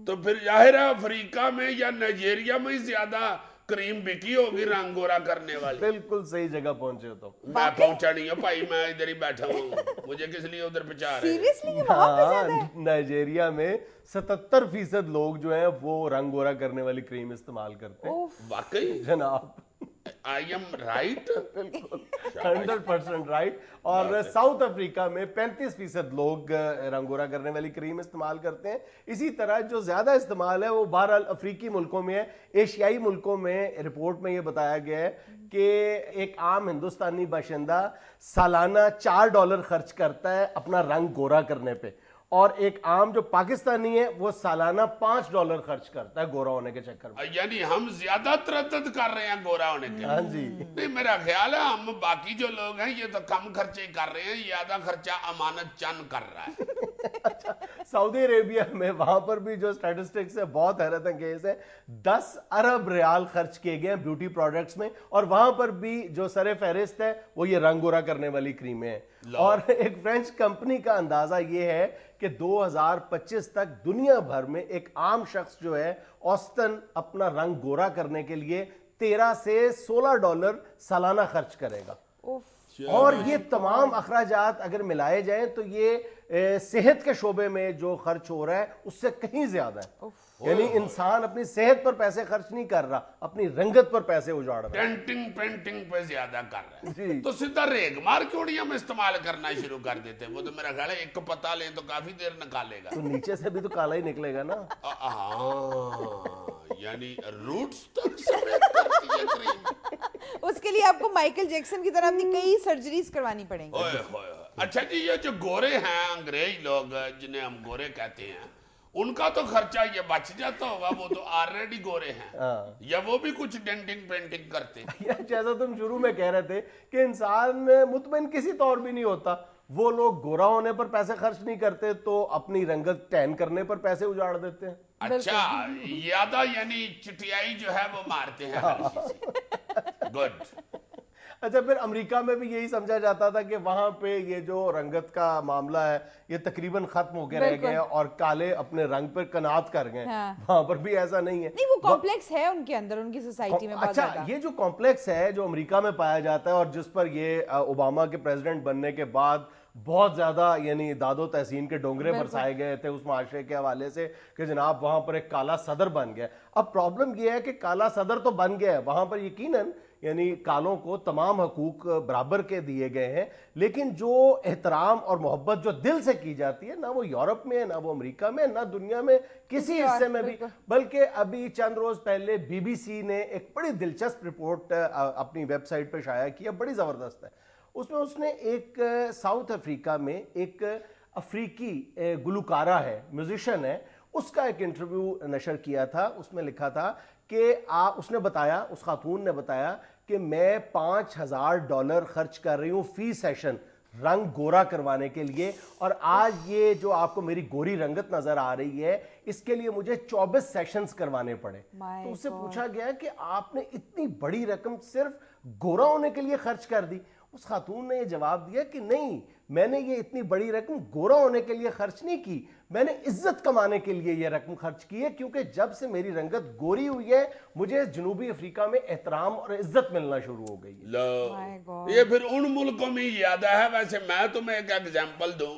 तो फिर जाहिर है अफ्रीका में या नाइजीरिया में ज्यादा क्रीम बिकी होगी रंग गोरा करने वाली। बिल्कुल सही जगह पहुंचे हो तुम। मैं पहुंचा नहीं हूँ भाई, मैं इधर ही बैठा हूँ, मुझे किस लिए उधर पहुंचा रहे हैं? नाइजीरिया में 77% लोग जो हैं वो रंग गोरा करने वाली क्रीम इस्तेमाल करते हैं। वाकई जनाब। I am right? 100% राइट। और साउथ अफ्रीका में 35% लोग रंगोरा करने वाली क्रीम इस्तेमाल करते हैं। इसी तरह जो ज्यादा इस्तेमाल है वो बहरहाल अफ्रीकी मुल्कों में है। एशियाई मुल्कों में रिपोर्ट में ये बताया गया है कि एक आम हिंदुस्तानी बाशिंदा सालाना $4 खर्च करता है अपना रंग गोरा करने पे, और एक आम जो पाकिस्तानी है वो सालाना $5 खर्च करता है गोरा होने के चक्कर में। यानी हम ज्यादा तरद्दुद कर रहे हैं गोरा होने के। हाँ जी। नहीं, मेरा ख्याल है हम बाकी जो लोग हैं ये तो कम खर्चे कर रहे हैं, ज्यादा खर्चा अमानत चंद कर रहा है। अच्छा, सऊदी अरेबिया में वहां पर भी जो स्टैटिस्टिक्स है बहुत हैरत अंगेज है। 10 अरब रियाल खर्च किए गए हैं ब्यूटी प्रोडक्ट्स में, और वहां पर भी जो सरे फहरिस्त है वो ये रंग गोरा करने वाली क्रीमें हैं। और एक फ्रेंच कंपनी का अंदाजा ये है कि 2025 तक दुनिया भर में एक आम शख्स जो है औसतन अपना रंग गोरा करने के लिए $13 से $16 सालाना खर्च करेगा। और ये तमाम अखराजात अगर मिलाए जाएं तो ये सेहत के शोबे में जो खर्च हो रहा है उससे कहीं ज्यादा है। यानी इंसान अपनी सेहत पर पैसे खर्च नहीं कर रहा, अपनी रंगत पर पैसे उजाड़ रहा है। डेंटिंग पेंटिंग पे ज्यादा कर रहा जी। है। तो सीधा रेगमार क्यों नहीं हम इस्तेमाल करना शुरू कर देते? वो तो मेरा ख्याल है एक पता लें तो काफी देर निकालेगा। तो नीचे से भी तो काला ही निकलेगा ना। यानी रूट्स तक समेत करती है क्रीम। उसके लिए आपको माइकल जैक्सन की तरह अपनी कई सर्जरीज करवानी पड़ेंगी। ओए होए। अच्छा जी, ये जो गोरे हैं अंग्रेज लोग जिन्हें हम गोरे कहते हैं, उनका तो खर्चा ये बच जाता होगा, वो तो ऑलरेडी गोरे हैं। या वो भी कुछ डेंटिंग पेंटिंग करते हैं? यार जैसा तुम शुरू में कह रहे थे कि इंसान मुतमईन किसी तौर भी नहीं होता, वो लोग गोरा होने पर पैसे खर्च नहीं करते तो अपनी रंगत टैन करने पर पैसे उजाड़ देते हैं। अच्छा, यादा यानी चिटियाई जो है वो मारते हैं। गुड। अच्छा, फिर अमेरिका में भी यही समझा जाता था कि वहां पे ये जो रंगत का मामला है ये तकरीबन खत्म होकर रह गया और काले अपने रंग पर कनात कर गए। हाँ। वहां पर भी ऐसा नहीं है। नहीं, वो कॉम्प्लेक्स है उनके अंदर, उनकी सोसाइटी में बहुत अच्छा, ज्यादा। ये जो कॉम्प्लेक्स है जो अमेरिका में पाया जाता है और जिस पर ये ओबामा के प्रेसिडेंट बनने के बाद बहुत ज्यादा यानी दादो तहसीन के डोंगरे बरसाए गए थे उस माशरे के हवाले से कि जनाब वहां पर एक काला सदर बन गया। अब प्रॉब्लम यह है कि काला सदर तो बन गया है वहां पर, यकीनन यानी कालों को तमाम हकूक बराबर के दिए गए हैं, लेकिन जो एहतराम और मोहब्बत जो दिल से की जाती है ना वो यूरोप में, ना वो अमेरिका में, ना दुनिया में किसी हिस्से में भी। बल्कि अभी चंद रोज पहले बीबीसी ने एक बड़ी दिलचस्प रिपोर्ट अपनी वेबसाइट पर शाया किया, बड़ी जबरदस्त है। उसमें उसने एक साउथ अफ्रीका में एक अफ्रीकी गुलकारा है, म्यूजिशियन है, उसका एक इंटरव्यू नशर किया था। उसमें लिखा था कि उसने बताया, उस खातून ने बताया कि मैं $5000 खर्च कर रही हूं फी सेशन रंग गोरा करवाने के लिए, और आज ये जो आपको मेरी गोरी रंगत नजर आ रही है इसके लिए मुझे 24 सेशंस करवाने पड़े। तो उससे पूछा गया कि आपने इतनी बड़ी रकम सिर्फ गोरा होने के लिए खर्च कर दी। उस खातून ने ये जवाब दिया कि नहीं, मैंने ये इतनी बड़ी रकम गोरा होने के लिए खर्च नहीं की, मैंने इज्जत कमाने के लिए ये रकम खर्च की है, क्योंकि जब से मेरी रंगत गोरी हुई है मुझे जनूबी अफ्रीका में एहतराम और इज्जत मिलना शुरू हो गई है। लो, ये फिर उन मुल्कों में ज्यादा है। वैसे मैं तुम्हें एक एग्जांपल दूं,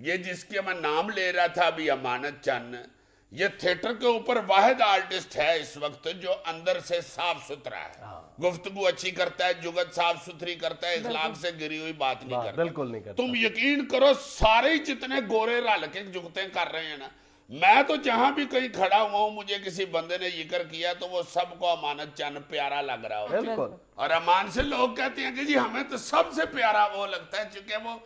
ये जिसके मैं नाम ले रहा था अभी, अमानत चंद, ये थिएटर के ऊपर वाहिद आर्टिस्ट है इस वक्त जो अंदर से साफ सुथरा है, गुफ्तगू अच्छी करता है, जुगत साफ सुथरी करता है, इखलाक से गिरी हुई बात नहीं करता। बिल्कुल नहीं करता। तुम यकीन करो सारे जितने गोरे रल के जुगतें कर रहे हैं ना, मैं तो जहां भी कहीं खड़ा हुआ हूं मुझे किसी बंदे ने जिक्र किया तो वो सबको अमानत चंद प्यारा लग रहा होता है। और अमान से लोग कहते हैं कि जी हमें तो सबसे प्यारा वो लगता है क्योंकि वो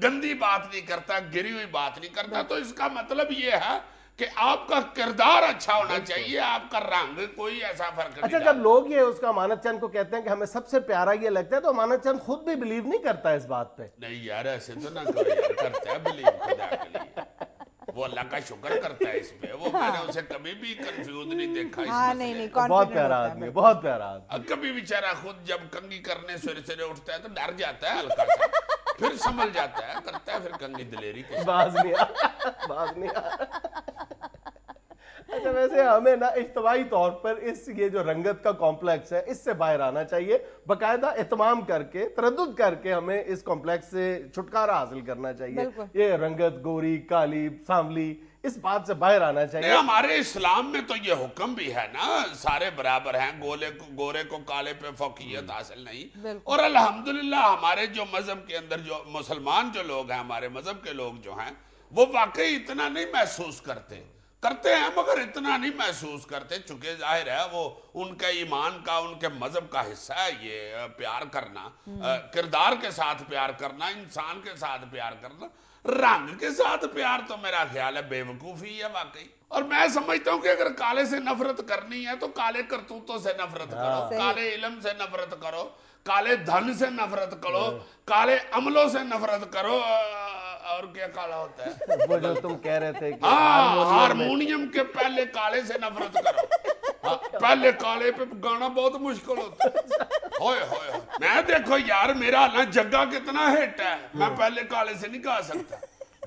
गंदी बात नहीं करता, गिरी हुई बात नहीं करता। तो इसका मतलब ये है कि आपका किरदार अच्छा होना चाहिए, आपका रंग कोई ऐसा फर्क नहीं। अच्छा, जब लोग ये उसका अमानत चंद को कहते हैं कि हमें सबसे प्यारा ये लगता है, तो अमानत चंद खुद भी बिलीव नहीं करता इस बात पे। नहीं यार, ऐसे तो ना करो यार, करता है बिलीव खुदा के लिए, वो अल्लाह का शुक्र करता है इस पे। वो मैंने उसे कभी भी कंफ्यूज नहीं देखा इस नहीं, बहुत प्यारा आदमी है, बहुत प्यारा आदमी। कभी बेचारा खुद जब कंघी करने सवेरे उठता है तो डर जाता है हल्का सा, फिर संभल जाता है, करता है फिर कंघी दिलेरी के बाज नहीं आ। اچھا ویسے ہمیں نا اجتماعی طور پر اس یہ جو رنگت کا کمپلیکس ہے اس سے باہر آنا چاہیے, باقاعدہ اہتمام کر کے, تردد کر کے ہمیں اس کمپلیکس سے چھٹکارا حاصل کرنا چاہیے. یہ رنگت, گوری, کالی, سانولی, اس بات سے باہر آنا چاہیے. ہمارے اسلام میں تو یہ حکم بھی ہے نا, سارے برابر ہیں, گورے کو کالے پہ فوقیت حاصل نہیں. اور الحمدللہ ہمارے جو مذہب کے اندر جو مسلمان جو لوگ ہیں, ہمارے مذہب کے لوگ جو ہیں, وہ واقعی اتنا نہیں محسوس کرتے ہیں, مگر اتنا نہیں محسوس کرتے, چونکہ ظاہر ہے وہ ان کے ایمان کا, ان کے مذہب کا حصہ ہے یہ پیار کرنا, کردار کے ساتھ پیار کرنا, انسان کے ساتھ پیار کرنا. رنگ کے ساتھ پیار تو میرا خیال ہے بے وقوفی ہے واقعی. اور میں سمجھتا ہوں کہ اگر کالے سے نفرت کرنی ہے تو کالے کرتوتوں سے نفرت کرو, کالے علم سے نفرت کرو, کالے دھن سے نفرت کرو, کالے عملوں سے نفرت کرو. اور کیا کالا ہوتا ہے وہ جو تم کہہ رہے تھے کہ ہارمونیم کے پہلے کالے سے نفرت کرو. پہلے کالے پہ گانا بہت مشکل ہوتا ہے. ہوئے ہوئے میں دیکھو یار, میرا نا جگہ کتنا ہٹ ہے, میں پہلے کالے سے نہیں گا سکتا,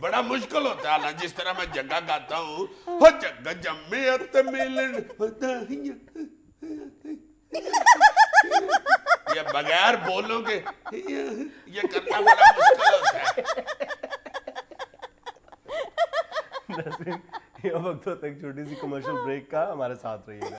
بڑا مشکل ہوتا ہے. جس طرح میں جگہ گاتا ہوں, ہو جگہ جمعیت ملن یہ بغیر بولوں کے یہ کرنا بڑا مشکل ہوتا ہے. یہ وقت ہوتا ہے ایک چھوٹی سی کمرشل بریک کا, ہمارے ساتھ رہیے گا.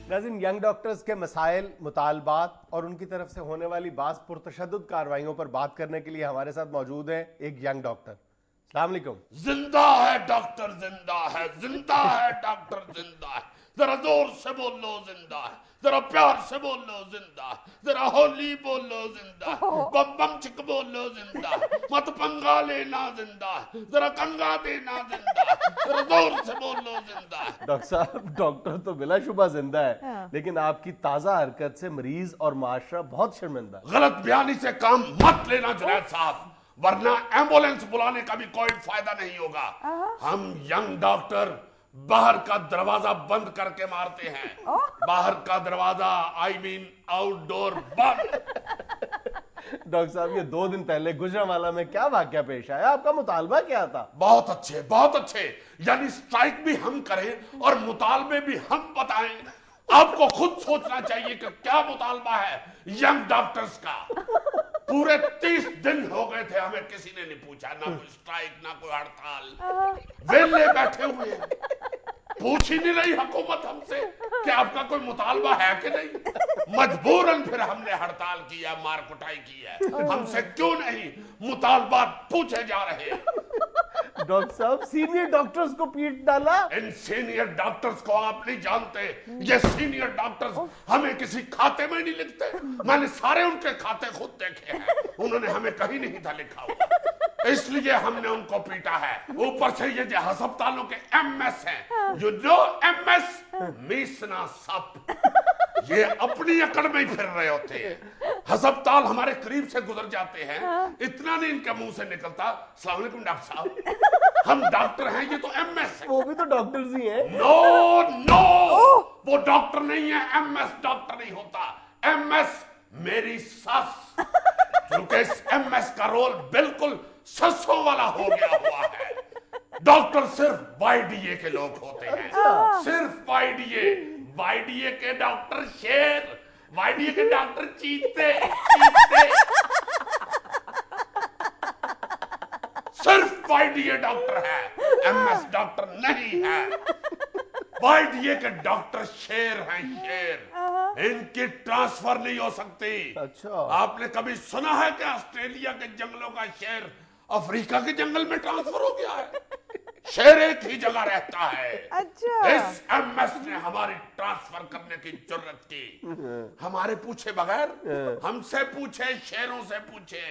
ناظرین, ینگ ڈاکٹرز کے مسائل, مطالبات اور ان کی طرف سے ہونے والی بعض پرتشدد کارروائیوں پر بات کرنے کے لیے ہمارے ساتھ موجود ہیں ایک ینگ ڈاکٹر. السلام علیکم. زندہ ہے ڈاکٹر, زندہ ہے, زندہ ہے ڈاکٹر, زندہ ہے. ذرا زور سے بول لو زندہ ہے, ذرا پیار سے بول لو زندہ ہے, ذرا ہولی بول لو زندہ ہے, بم بم چک بول لو زندہ ہے, مت پنگا لینا زندہ ہے, ذرا کنگا دینا زندہ ہے, ذرا زور سے بول لو زندہ ہے. ڈاکٹر صاحب, ڈاکٹر تو بلا شبہ زندہ ہے, لیکن آپ کی تازہ حرکت سے مریض اور معاشرہ بہت شرمندہ ہے. غلط بیانی سے کام مت لینا جنید صاحب, ورنہ ایمبولینس بلانے کا بھی کوئی فائدہ نہیں ہوگا. ہم ینگ ڈاکٹر باہر کا دروازہ بند کر کے مارتے ہیں. باہر کا دروازہ آئی مین آؤٹ ڈور بند. ڈاکٹر صاحب, یہ 2 دن پہلے گجرانوالہ میں کیا واقعہ پیش آیا, آپ کا مطالبہ کیا تھا؟ بہت اچھے, بہت اچھے. یعنی سٹرائک بھی ہم کریں اور مطالبے بھی ہم بتائیں. آپ کو خود سوچنا چاہیے کہ کیا مطالبہ ہے ینگ ڈاکٹرز کا. پورے 30 دن ہو گئے تھے, ہمیں کسی نے نہیں پوچھا, نہ کوئی سٹرائک, نہ کوئی ہڑتال. ویلے بیٹھے ہوئے ہیں, پوچھ ہی نہیں رہی حکومت ہم سے کہ آپ کا کوئی مطالبہ ہے کہ نہیں. مجبوراً پھر ہم نے ہڑتال کیا, مار کٹائی کی ہے. ہم سے کیوں نہیں مطالبات پوچھے جا رہے ہیں. ڈاکٹر صاحب, سینئر ڈاکٹرز کو پیٹ ڈالا. ان سینئر ڈاکٹرز کو آپ نہیں جانتے. یہ سینئر ڈاکٹرز ہمیں کسی کھاتے میں نہیں لکھتے. میں نے سارے ان کے کھاتے خود دیکھے ہیں, انہوں نے ہمیں کہیں نہیں تھا لکھا ہوا, اس لیے ہم نے ان کو پیٹا ہے. اوپر سے یہ جو ہسپتالوں کے ایم ایس ہیں, جو ایم ایس میسنا سپ, یہ اپنی اکڑ میں ہی پھر رہے ہوتے ہیں. ہسپتال ہمارے قریب سے گزر جاتے ہیں, اتنا نہیں ان کے منہ سے نکلتا السلام علیکم ڈاکٹر صاحب, ہم ڈاکٹر ہیں, یہ تو ایم ایس ہیں. وہ بھی تو ڈاکٹرز ہی ہیں. نو نو, وہ ڈاکٹر نہیں ہے, ایم ایس ڈاکٹر نہیں ہوتا. ایم ایس میری سس, کیونکہ اس ایم ایس کا رول بالکل سسوں والا ہو گیا ہوا ہے. ڈاکٹر صرف وائی ڈی اے کے لوگ ہوتے ہیں, صرف Y D A. Y D A کے ڈاکٹر شیر, وائی ڈی اے کے ڈاکٹر چیتے, صرف وائی ڈی اے ڈاکٹر ہے, ایم ایس ڈاکٹر نہیں ہے. وائی ڈی اے کے ڈاکٹر شیر ہیں, شیر. ان کی ٹرانسفر نہیں ہو سکتی. اچھا, آپ نے کبھی سنا ہے کہ آسٹریلیا کے جنگلوں کا شیر افریقہ کے جنگل میں ٹرانسفر ہو گیا ہے؟ شیر ایک ہی جگہ رہتا ہے. اچھا, اس ایم ایس نے ہماری ٹرانسفر کرنے کی جرت کی, ہمارے پوچھے بغیر. ہم سے پوچھے, شیروں سے پوچھے,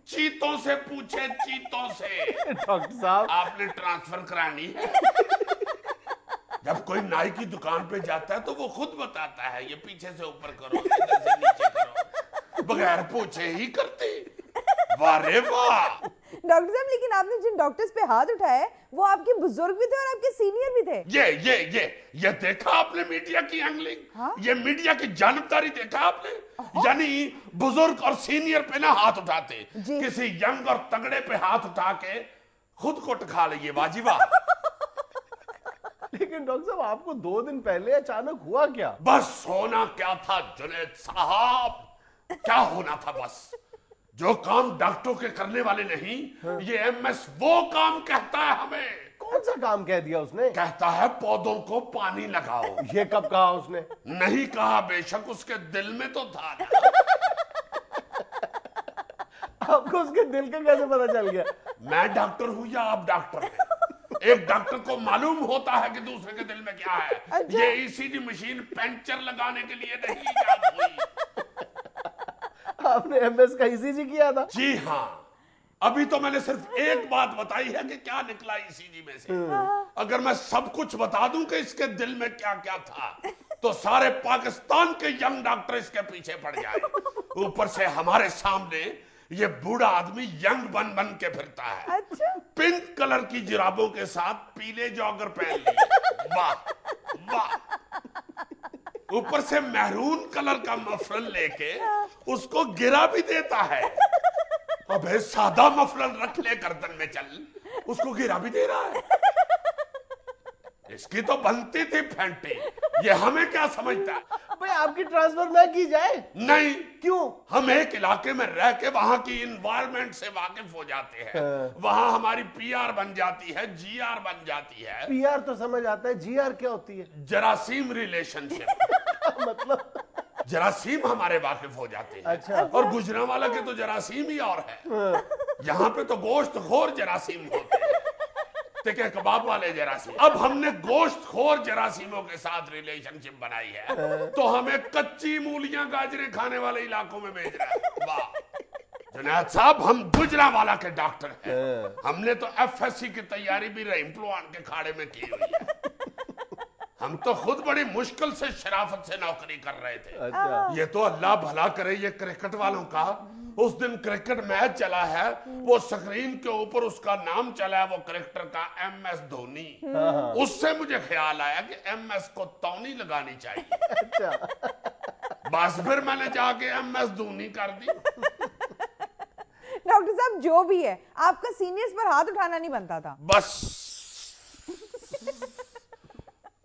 چیتوں سے پوچھے, چیتوں سے. ڈاکٹر صاحب, آپ نے ٹرانسفر کرانی ہے. جب کوئی نائی کی دکان پہ جاتا ہے تو وہ خود بتاتا ہے, یہ پیچھے سے اوپر کرو, ادھر سے نیچے کرو, بغیر پوچھے ہی کرتے. واہ رے واہ, ڈاکٹر صاحب لیکن آپ نے جن ڈاکٹرز پہ ہاتھ اٹھایا وہ آپ کے بزرگ بھی تھے اور آپ کے سینئر بھی تھے. یہ دیکھا آپ نے میڈیا کی اینگلنگ, یہ میڈیا کی جانبداری دیکھا آپ نے, یعنی بزرگ اور سینئر پہ نہ ہاتھ اٹھاتے, کسی ینگ اور تگڑے پہ ہاتھ اٹھا کے خود کو ٹکھا لئیے واجبہ. لیکن ڈاکٹر صاحب آپ کو 2 دن پہلے اچانک ہوا کیا؟ بس ہونا کیا تھا جنید صاحب, کیا ہونا تھا, بس جو کام ڈاکٹروں کے کرنے والے نہیں, یہ ایم ایس وہ کام کہتا ہے ہمیں. کون سا کام کہہ دیا اس نے؟ کہتا ہے پودوں کو پانی لگاؤ. یہ کب کہا اس نے؟ نہیں کہا, بے شک اس کے دل میں تو تھا. آپ کو اس کے دل کا کیسے پتا چل گیا؟ میں ڈاکٹر ہوں یا آپ ڈاکٹر ہیں؟ ایک ڈاکٹر کو معلوم ہوتا ہے کہ دوسرے کے دل میں کیا ہے. یہ ای سی جی مشین پنچر لگانے کے لیے نہیں ایجاد ہوئی. آپ نے ایم ایس کا ای سی جی کیا تھا؟ جی ہاں, ابھی تو میں نے صرف ایک بات بتائی ہے کہ کیا نکلا ای سی جی میں سے. اگر میں سب کچھ بتا دوں کہ اس کے دل میں کیا کیا تھا تو سارے پاکستان کے ینگ ڈاکٹر اس کے پیچھے پڑ جائے. اوپر سے ہمارے سامنے یہ بوڑھا آدمی ینگ بن کے پھرتا ہے, پنک کلر کی جرابوں کے ساتھ پیلے جاگر پہن لیے. واہ واہ. اوپر سے میرون کلر کا مفرل لے کے اس کو گرا بھی دیتا ہے. ابے سادہ مفرل رکھ لے گردن میں چل, اس کو گرا بھی دے رہا ہے. اس کی تو بنتی تھی پھینٹی, یہ ہمیں کیا سمجھتا ہے؟ بھئی آپ کی ٹرانسفر نہ کی جائے. نہیں. کیوں؟ ہم ایک علاقے میں رہ کے وہاں کی انوائرمنٹ سے واقف ہو جاتے ہیں, وہاں ہماری پی آر بن جاتی ہے, جی آر بن جاتی ہے. پی آر تو سمجھ آتا ہے, جی آر کیا ہوتی ہے؟ جراثیم ریلیشن شپ. مطلب جراثیم ہمارے واقف ہو جاتے ہیں. اچھا. اور گجرانوالہ کے تو جراثیم ہی اور ہے. یہاں پہ تو گوشت خور جراثیم ہوتے ہیں, ٹکے کباب والے جراثیم. اب ہم نے گوشت خور جراثیموں کے ساتھ ریلیشن شپ بنائی ہے تو ہمیں کچی مولیاں گاجریں کھانے والے علاقوں میں بھیج رہا ہے. واہ جنید صاحب, ہم گجرانوالہ کے ڈاکٹر ہیں. ہم نے تو ایف ایس سی کی تیاری بھی رحیم پلوان کے کھاڑے میں کی ہوئی ہے. ہم تو خود بڑی مشکل سے شرافت سے نوکری کر رہے تھے. یہ تو اللہ بھلا کرے یہ کرکٹ والوں کا. اس دن کرکٹ میچ چلا ہے, وہ سکرین کے اوپر اس کا نام چلا ہے, وہ کرکٹر کا ایم ایس دھونی. اس سے مجھے خیال آیا کہ ایم ایس کو تونی لگانی چاہیے. بس پھر میں نے جا کے ایم ایس دھونی کر دی. ڈاکٹر صاحب جو بھی ہے, آپ کا سینئرز پر ہاتھ اٹھانا نہیں بنتا تھا. بس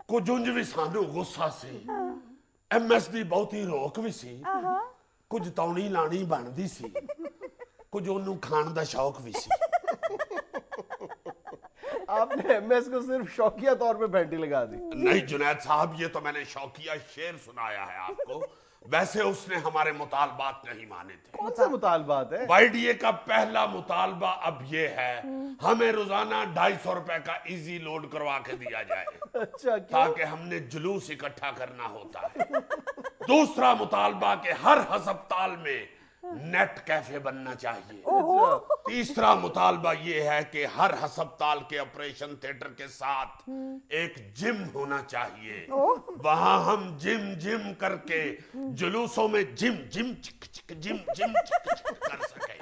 کچھ انج بھی سانو غصہ سی, ایم ایس دی بہتی روک بھی سی, کچھ تونی لانی بندی سی, کچھ انہوں کھان دا شوق بھی سی. آپ نے ایم ایس کو صرف شوقیہ طور پہ پینٹی لگا دی. نہیں جنید صاحب, یہ تو میں نے شوقیہ شعر سنایا ہے آپ کو. ویسے اس نے ہمارے مطالبات نہیں مانے تھے. کون سے مطالبات ہے؟ وائی ڈی اے کا پہلا مطالبہ اب یہ ہے, ہمیں روزانہ 250 روپے کا ایزی لوڈ کروا کے دیا جائے. اچھا, تاکہ ہم نے جلوس اکٹھا کرنا ہوتا ہے. دوسرا مطالبہ کہ ہر ہسپتال میں نیٹ کیفے بننا چاہیے. تیسرا مطالبہ یہ ہے کہ ہر ہسپتال کے آپریشن تھیٹر کے ساتھ ایک جم ہونا چاہیے. وہاں ہم جم کر کے جلوسوں میں جم کر سکیں.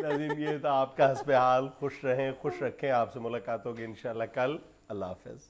ناظرین, یہ تھا آپ کا حسب حال. خوش رہیں, خوش رکھیں. آپ سے ملاقات ہوگی انشاءاللہ کل. اللہ حافظ.